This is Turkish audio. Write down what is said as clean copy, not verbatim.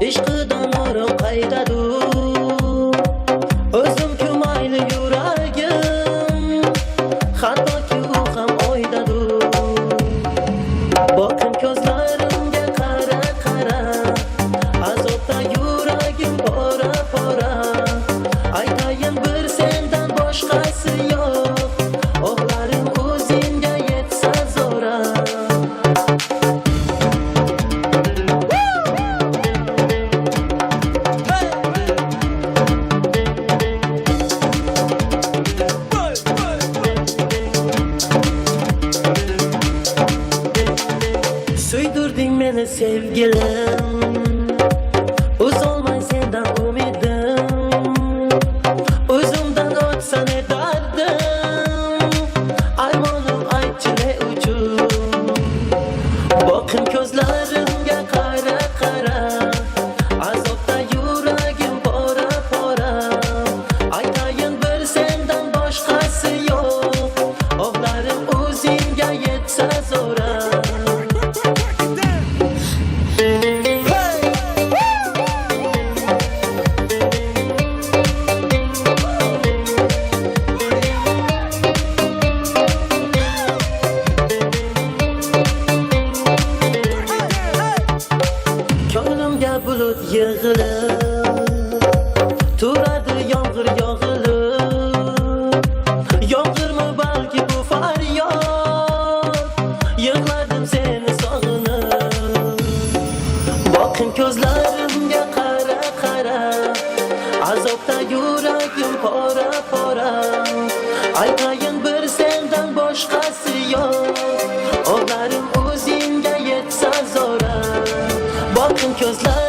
ishqidan nuri qaydadur. O'zim-ku mayli yuragim, hattoki u ham oydadur. Boqim ko'zlarimga qara, azobda yuragim pora. Aytayin bir sendan boshqasi yo'q, o'g'larim o'zingga yetsa zo'ra. Suydirding meni sevgilim, uzolmay sendan umidim. O'zimdan o'tsa ne dardim, armonim aytchi ne uchun. Boqim ko'zlarimga qara, azobda yuragim pora. Aytayin bir sendan boshqasi yo'q, o'g'larim o'zingga yetsa zo'ra. Ko'nglimga bulut yig'ilib, turadi yomg'ir yog'ilib. Yomg'irmi balki bu faryod, yig'ladim seni sog'inib. Boqim ko'zlarimga qara, azobda yuragim pora. Aytayin bir sendan boshqasi yo'q, o'g'larim o'zingga yetsa zo'ra. Boqim ko'zlarimga